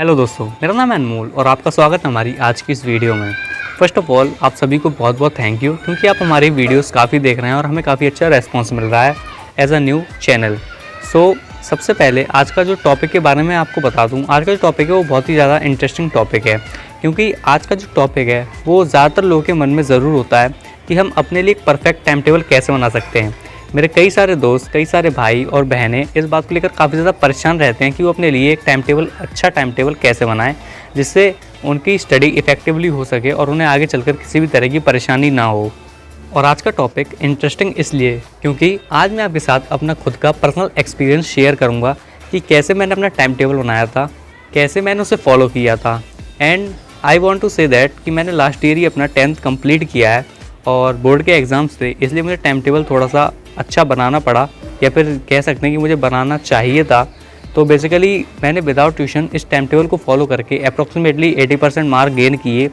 Hello दोस्तों, मेरा नाम है अनमोल और आपका स्वागत है हमारी आज की इस वीडियो में। फ़र्स्ट ऑफ़ ऑल आप सभी को बहुत बहुत थैंक यू, क्योंकि आप हमारी वीडियोस काफ़ी देख रहे हैं और हमें काफ़ी अच्छा रेस्पॉन्स मिल रहा है एज अ न्यू चैनल। सबसे पहले आज का जो टॉपिक के बारे में आपको बता दूं, आज का जो टॉपिक है वो बहुत ही ज़्यादा इंटरेस्टिंग टॉपिक है, क्योंकि आज का जो टॉपिक है वो ज़्यादातर लोगों के मन में ज़रूर होता है कि हम अपने लिए एक परफेक्ट टाइम टेबल कैसे बना सकते हैं। मेरे कई सारे दोस्त, कई सारे भाई और बहनें इस बात को लेकर काफ़ी ज़्यादा परेशान रहते हैं कि वो अपने लिए एक अच्छा टाइम टेबल कैसे बनाएं, जिससे उनकी स्टडी इफ़ेक्टिवली हो सके और उन्हें आगे चलकर किसी भी तरह की परेशानी ना हो। और आज का टॉपिक इंटरेस्टिंग इसलिए क्योंकि आज मैं आपके साथ अपना खुद का पर्सनल एक्सपीरियंस शेयर करूँगा कि कैसे मैंने अपना टाइम टेबल बनाया था, कैसे मैंने उसे फॉलो किया था। And I want to say that कि मैंने लास्ट ईयर ही अपना 10th कंप्लीट किया है और बोर्ड के एग्ज़ाम्स थे, इसलिए मुझे टाइम टेबल थोड़ा सा अच्छा बनाना पड़ा, या फिर कह सकते हैं कि मुझे बनाना चाहिए था। तो बेसिकली मैंने विदाउट ट्यूशन इस टाइम टेबल को फॉलो करके अप्रॉक्सीमेटली 80% मार्क गेन किए।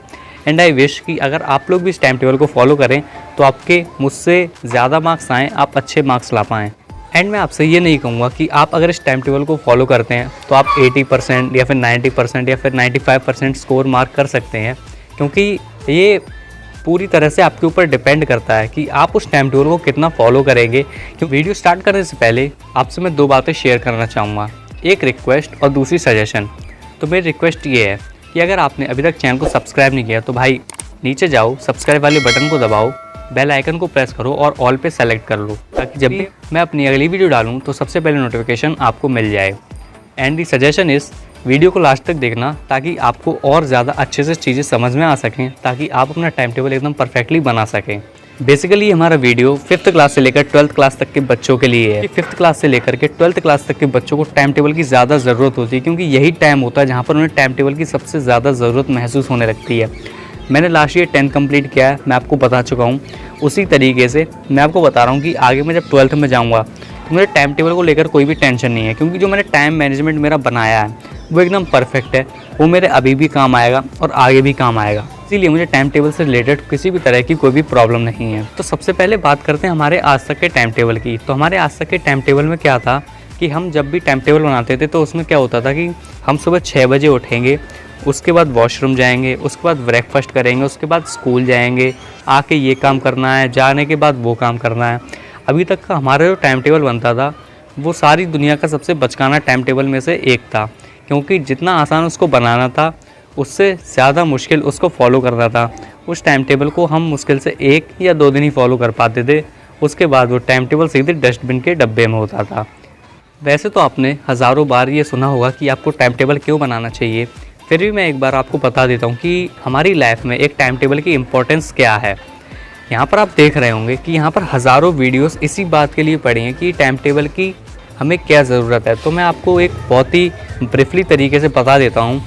एंड आई विश कि अगर आप लोग भी इस टाइम टेबल को फॉलो करें तो आपके मुझसे ज़्यादा मार्क्स आएँ, आप अच्छे मार्क्स ला पाएँ। एंड मैं आपसे ये नहीं कहूँगा कि आप अगर इस टाइम टेबल को फॉलो करते हैं तो आप 80% या फिर 90% या फिर 95% स्कोर मार्क कर सकते हैं, क्योंकि ये पूरी तरह से आपके ऊपर डिपेंड करता है कि आप उस टाइम टेबल को कितना फॉलो करेंगे। क्योंकि वीडियो स्टार्ट करने से पहले आपसे मैं 2 बातें शेयर करना चाहूँगा, एक रिक्वेस्ट और दूसरी सजेशन। तो मेरी रिक्वेस्ट ये है कि अगर आपने अभी तक चैनल को सब्सक्राइब नहीं किया तो भाई नीचे जाओ, सब्सक्राइब वाले बटन को दबाओ, बेल आइकन को प्रेस करो और ऑल पे सेलेक्ट कर लो, ताकि जब भी मैं अपनी अगली वीडियो डालूँ तो सबसे पहले नोटिफिकेशन आपको मिल जाए। And the suggestion is, video को लास्ट तक देखना ताकि आपको और ज़्यादा अच्छे से चीज़ें समझ में आ सकें, ताकि आप अपना टाइम टेबल एकदम परफेक्टली बना सकें। बेसिकली हमारा वीडियो 5th क्लास से लेकर 12th क्लास तक के बच्चों के लिए है। 5th क्लास से लेकर के 12th क्लास तक के बच्चों को टाइम टेबल की ज़्यादा ज़रूरत होती है, क्योंकि यही टाइम होता है जहाँ पर उन्हें टाइम टेबल की सबसे ज़्यादा ज़रूरत महसूस होने लगती है। मैंने लास्ट ईयर 10th कंप्लीट किया है, मैं आपको बता चुका हूँ। उसी तरीके से मैं आपको बता रहा हूँ कि आगे मैं जब 12th में जाऊँगा तो मुझे टाइम टेबल को लेकर कोई भी टेंशन नहीं है, क्योंकि जो मैंने टाइम मैनेजमेंट मेरा बनाया है वो एकदम परफेक्ट है। वो मेरे अभी भी काम आएगा और आगे भी काम आएगा, इसीलिए मुझे टाइम टेबल से रिलेटेड किसी भी तरह की कोई भी प्रॉब्लम नहीं है। तो सबसे पहले बात करते हैं हमारे आज तक के टाइम टेबल की। तो हमारे आज तक के टाइम टेबल में क्या था कि हम जब भी टाइम टेबल बनाते थे तो उसमें क्या होता था कि हम सुबह 6 बजे उठेंगे, उसके बाद वॉशरूम जाएंगे, उसके बाद ब्रेकफास्ट करेंगे, उसके बाद स्कूल जाएंगे, आके ये काम करना है, जाने के बाद वो काम करना है। अभी तक का हमारा जो टाइम टेबल बनता था वो सारी दुनिया का सबसे बचकाना टाइम टेबल में से एक था, क्योंकि जितना आसान उसको बनाना था उससे ज़्यादा मुश्किल उसको फॉलो करना था। उस टाइम टेबल को हम मुश्किल से 1 या 2 दिन ही फॉलो कर पाते थे, उसके बाद वो टाइम टेबल सीधे डस्टबिन के डब्बे में होता था। वैसे तो आपने हज़ारों बार ये सुना होगा कि आपको टाइम टेबल क्यों बनाना चाहिए, फिर भी मैं एक बार आपको बता देता हूँ कि हमारी लाइफ में एक टाइम टेबल की इम्पोर्टेंस क्या है। यहाँ पर आप देख रहे होंगे कि यहाँ पर हज़ारों वीडियोस इसी बात के लिए पड़ी हैं कि टाइम टेबल की हमें क्या ज़रूरत है। तो मैं आपको एक बहुत ही ब्रीफली तरीके से बता देता हूँ।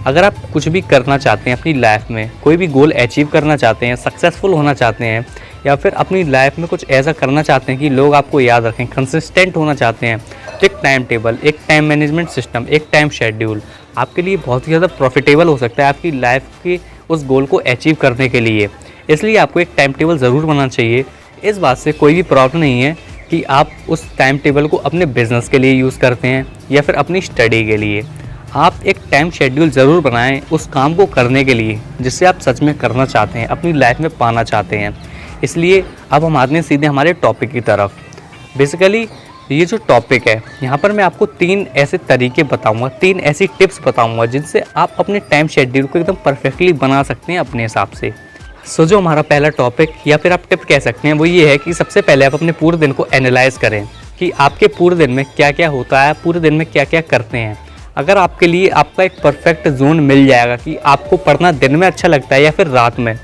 अगर आप कुछ भी करना चाहते हैं अपनी लाइफ में, कोई भी गोल अचीव करना चाहते हैं, सक्सेसफुल होना चाहते हैं, या फिर अपनी लाइफ में कुछ ऐसा करना चाहते हैं कि लोग आपको याद रखें, कंसिस्टेंट होना चाहते हैं, तो एक टाइम टेबल, एक टाइम मैनेजमेंट सिस्टम, एक टाइम शेड्यूल आपके लिए बहुत ही ज़्यादा प्रॉफिटेबल हो सकता है आपकी लाइफ के उस गोल को अचीव करने के लिए। इसलिए आपको एक टाइम टेबल ज़रूर बनाना चाहिए। इस बात से कोई भी प्रॉब्लम नहीं है कि आप उस टाइम टेबल को अपने बिज़नेस के लिए यूज़ करते हैं या फिर अपनी स्टडी के लिए। आप एक टाइम शेड्यूल ज़रूर बनाएं उस काम को करने के लिए जिससे आप सच में करना चाहते हैं, अपनी लाइफ में पाना चाहते हैं। इसलिए अब हम आते हैं सीधे हमारे टॉपिक की तरफ। बेसिकली ये जो टॉपिक है, यहाँ पर मैं आपको 3 ऐसे तरीके बताऊँगा, 3 ऐसी टिप्स बताऊँगा जिनसे आप अपने टाइम शेड्यूल को एकदम परफेक्टली बना सकते हैं अपने हिसाब से। जो हमारा पहला टॉपिक या फिर आप टिप कह सकते हैं वो ये है कि सबसे पहले आप अपने पूरे दिन को एनालाइज़ करें कि आपके पूरे दिन में क्या क्या होता है, पूरे दिन में क्या क्या करते हैं। अगर आपके लिए आपका एक परफेक्ट जोन मिल जाएगा कि आपको पढ़ना दिन में अच्छा लगता है या फिर रात में,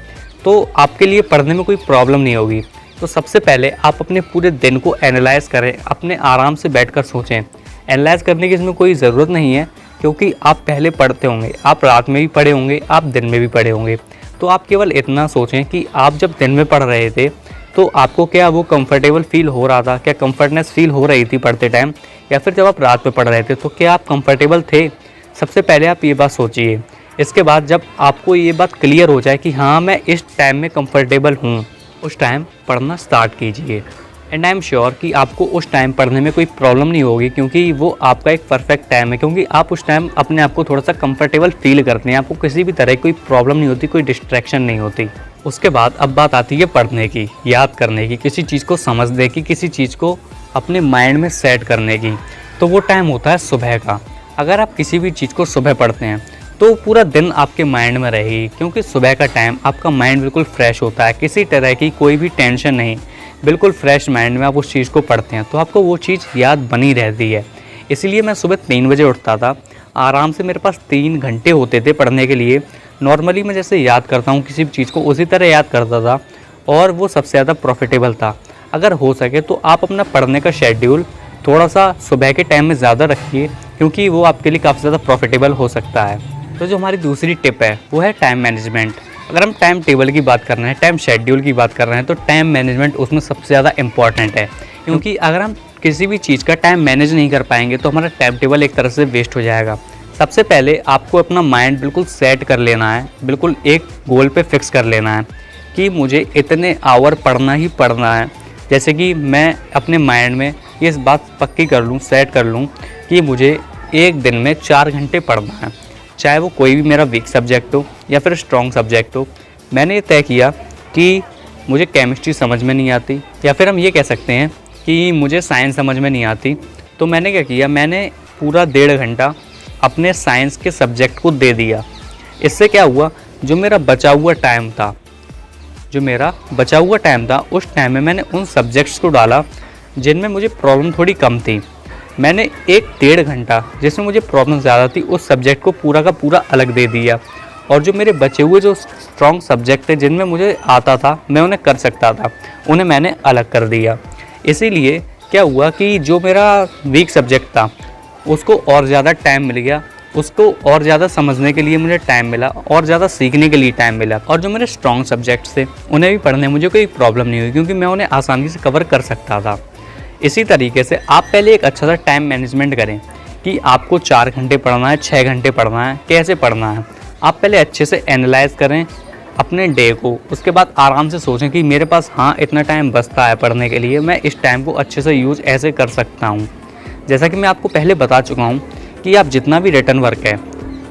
तो आपके लिए पढ़ने में कोई प्रॉब्लम नहीं होगी। तो सबसे पहले आप अपने पूरे दिन को एनालाइज़ करें, अपने आराम से बैठकर सोचें। एनालाइज़ करने की इसमें कोई ज़रूरत नहीं है, क्योंकि आप पहले पढ़ते होंगे, आप रात में भी पढ़े होंगे, आप दिन में भी पढ़े होंगे। तो आप केवल इतना सोचें कि आप जब दिन में पढ़ रहे थे तो आपको क्या वो कंफर्टेबल फील हो रहा था, क्या कंफर्टनेस फील हो रही थी पढ़ते टाइम, या फिर जब आप रात में पढ़ रहे थे तो क्या आप कंफर्टेबल थे। सबसे पहले आप ये बात सोचिए। इसके बाद जब आपको ये बात क्लियर हो जाए कि हाँ मैं इस टाइम में कंफर्टेबल हूँ, उस टाइम पढ़ना स्टार्ट कीजिए। एंड आई एम श्योर कि आपको उस टाइम पढ़ने में कोई प्रॉब्लम नहीं होगी, क्योंकि वो आपका एक परफेक्ट टाइम है, क्योंकि आप उस टाइम अपने आप को थोड़ा सा कंफर्टेबल फील करते हैं, आपको किसी भी तरह की कोई प्रॉब्लम नहीं होती, कोई डिस्ट्रैक्शन नहीं होती। उसके बाद अब बात आती है पढ़ने की, याद करने की, किसी चीज़ को समझने की, किसी चीज़ को अपने माइंड में सेट करने की। तो वो टाइम होता है सुबह का। अगर आप किसी भी चीज़ को सुबह पढ़ते हैं तो पूरा दिन आपके माइंड में रहेगी, क्योंकि सुबह का टाइम आपका माइंड बिल्कुल फ्रेश होता है, किसी तरह की कोई भी टेंशन नहीं, बिल्कुल फ्रेश माइंड में आप उस चीज़ को पढ़ते हैं तो आपको वो चीज़ याद बनी रहती है। इसीलिए मैं सुबह 3 बजे उठता था, आराम से मेरे पास 3 घंटे होते थे पढ़ने के लिए। नॉर्मली मैं जैसे याद करता हूँ किसी भी चीज़ को उसी तरह याद करता था, और वो सबसे ज़्यादा प्रॉफिटेबल था। अगर हो सके तो आप अपना पढ़ने का शेड्यूल थोड़ा सा सुबह के टाइम में ज़्यादा रखिए, क्योंकि वो आपके लिए काफ़ी ज़्यादा प्रॉफिटेबल हो सकता है। तो जो हमारी दूसरी टिप है वो है टाइम मैनेजमेंट। अगर हम टाइम टेबल की बात कर रहे हैं, टाइम शेड्यूल की बात कर रहे हैं, तो टाइम मैनेजमेंट उसमें सबसे ज़्यादा इम्पॉर्टेंट है, क्योंकि अगर हम किसी भी चीज़ का टाइम मैनेज नहीं कर पाएंगे तो हमारा टाइम टेबल एक तरह से वेस्ट हो जाएगा। सबसे पहले आपको अपना माइंड बिल्कुल सेट कर लेना है, बिल्कुल एक गोल पे फिक्स कर लेना है कि मुझे इतने आवर पढ़ना ही पढ़ना है। जैसे कि मैं अपने माइंड में ये इस बात पक्की कर लूँ, सेट कर लूँ कि मुझे एक दिन में 4 घंटे पढ़ना है, चाहे वो कोई भी मेरा वीक सब्जेक्ट हो या फिर स्ट्रॉन्ग सब्जेक्ट हो। मैंने ये तय किया कि मुझे केमिस्ट्री समझ में नहीं आती, या फिर हम ये कह सकते हैं कि मुझे साइंस समझ में नहीं आती, तो मैंने क्या किया, मैंने पूरा 1.5 घंटा अपने साइंस के सब्जेक्ट को दे दिया। इससे क्या हुआ, जो मेरा बचा हुआ टाइम था उस टाइम में मैंने उन सब्जेक्ट्स को डाला जिनमें मुझे प्रॉब्लम थोड़ी कम थी। मैंने 1-1.5 घंटा जिसमें मुझे प्रॉब्लम ज़्यादा थी उस सब्जेक्ट को पूरा का पूरा अलग दे दिया, और जो मेरे बचे हुए जो स्ट्रॉन्ग सब्जेक्ट थे जिनमें मुझे आता था, मैं उन्हें कर सकता था, उन्हें मैंने अलग कर दिया। इसीलिए क्या हुआ कि जो मेरा वीक सब्जेक्ट था उसको और ज़्यादा टाइम मिल गया, उसको और ज़्यादा समझने के लिए मुझे टाइम मिला, और ज़्यादा सीखने के लिए टाइम मिला। और जो मेरे स्ट्रॉन्ग सब्जेक्ट्स थे उन्हें भी पढ़ने में मुझे कोई प्रॉब्लम नहीं हुई, क्योंकि मैं उन्हें आसानी से कवर कर सकता था। इसी तरीके से आप पहले एक अच्छा सा टाइम मैनेजमेंट करें कि आपको 4 घंटे पढ़ना है, 6 घंटे पढ़ना है, कैसे पढ़ना है। आप पहले अच्छे से एनालाइज करें अपने डे को, उसके बाद आराम से सोचें कि मेरे पास इतना टाइम बचता है पढ़ने के लिए, मैं इस टाइम को अच्छे से यूज़ ऐसे कर सकता हूँ। जैसा कि मैं आपको पहले बता चुका हूँ कि आप जितना भी रिटन वर्क है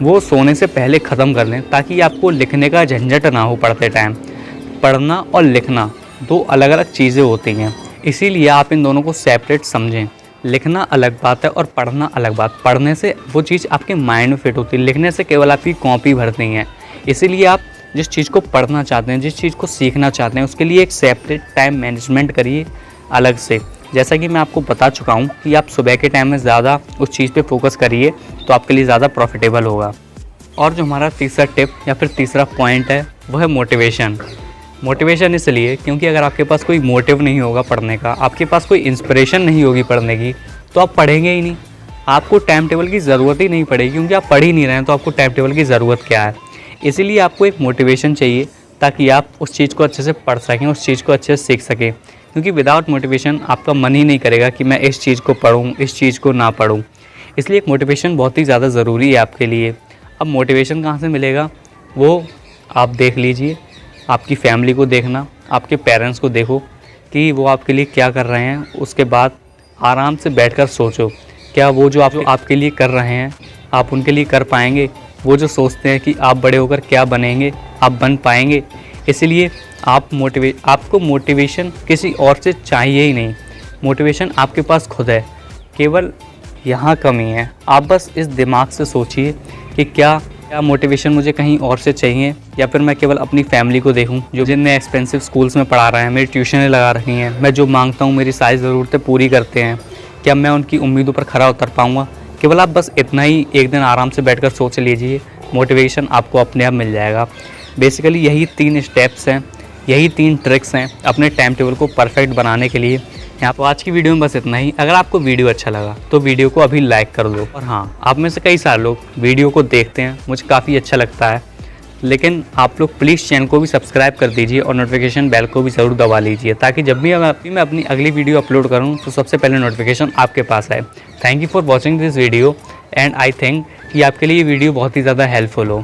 वो सोने से पहले ख़त्म कर लें, ताकि आपको लिखने का झंझट ना हो पढ़ते टाइम। पढ़ना और लिखना 2 अलग अलग चीज़ें होती हैं, इसीलिए आप इन दोनों को सेपरेट समझें। लिखना अलग बात है और पढ़ना अलग बात। पढ़ने से वो चीज़ आपके माइंड में फिट होती है, लिखने से केवल आपकी कॉपी भरती हैं। इसीलिए आप जिस चीज़ को पढ़ना चाहते हैं, जिस चीज़ को सीखना चाहते हैं, उसके लिए एक सेपरेट टाइम मैनेजमेंट करिए अलग से। जैसा कि मैं आपको बता चुका हूँ कि आप सुबह के टाइम में ज़्यादा उस चीज़ पे फोकस करिए तो आपके लिए ज़्यादा प्रॉफिटेबल होगा। और जो हमारा तीसरा टिप या फिर तीसरा पॉइंट है वो है मोटिवेशन। मोटिवेशन इसलिए क्योंकि अगर आपके पास कोई मोटिव नहीं होगा पढ़ने का, आपके पास कोई इंस्पिरेशन नहीं होगी पढ़ने की, तो आप पढ़ेंगे ही नहीं। आपको टाइम टेबल की ज़रूरत ही नहीं पड़ेगी, क्योंकि आप पढ़ ही नहीं रहे हैं तो आपको टाइम टेबल की ज़रूरत क्या है। इसीलिए आपको एक मोटिवेशन चाहिए ताकि आप उस चीज़ को अच्छे से पढ़ सकें, उस चीज़ को अच्छे से सीख सकें। क्योंकि विदाउट मोटिवेशन आपका मन ही नहीं करेगा कि मैं इस चीज़ को पढूं, इस चीज़ को ना पढूं। इसलिए एक मोटिवेशन बहुत ही ज़्यादा ज़रूरी है आपके लिए। अब मोटिवेशन कहाँ से मिलेगा वो आप देख लीजिए। आपकी फैमिली को देखना, आपके पेरेंट्स को देखो कि वो आपके लिए क्या कर रहे हैं। उसके बाद आराम से बैठकर सोचो, क्या वो जो आपके लिए कर रहे हैं आप उनके लिए कर पाएंगे। वो जो सोचते हैं कि आप बड़े होकर क्या बनेंगे, आप बन पाएंगे। इसलिए आपको मोटिवेशन किसी और से चाहिए ही नहीं। मोटिवेशन आपके पास खुद है, केवल यहाँ कमी है। आप बस इस दिमाग से सोचिए कि क्या मोटिवेशन मुझे कहीं और से चाहिए, या फिर मैं केवल अपनी फैमिली को देखूं जो जिनने एक्सपेंसिव स्कूल्स में पढ़ा रहे हैं, मेरी ट्यूशनें लगा रखी हैं, मैं जो मांगता हूं मेरी सारी ज़रूरतें पूरी करते हैं, क्या मैं उनकी उम्मीदों पर खरा उतर पाऊँगा। केवल आप बस इतना ही एक दिन आराम से बैठकर सोच लीजिए, मोटिवेशन आपको अपने आप मिल जाएगा। बेसिकली यही 3 स्टेप्स हैं, यही 3 ट्रिक्स हैं अपने टाइम टेबल को परफेक्ट बनाने के लिए। यहाँ तो आज की वीडियो में बस इतना ही। अगर आपको वीडियो अच्छा लगा तो वीडियो को अभी लाइक कर दो। और हाँ, आप में से कई सारे लोग वीडियो को देखते हैं, मुझे काफ़ी अच्छा लगता है, लेकिन आप लोग प्लीज़ चैनल को भी सब्सक्राइब कर दीजिए और नोटिफिकेशन बेल को भी ज़रूर दबा लीजिए, ताकि जब भी मैं अपनी अगली वीडियो अपलोड करूँ तो सबसे पहले नोटिफिकेशन आपके पास आए। Thank you for watching this video and I think कि आपके लिए ये वीडियो बहुत ही ज़्यादा हेल्पफुल हो।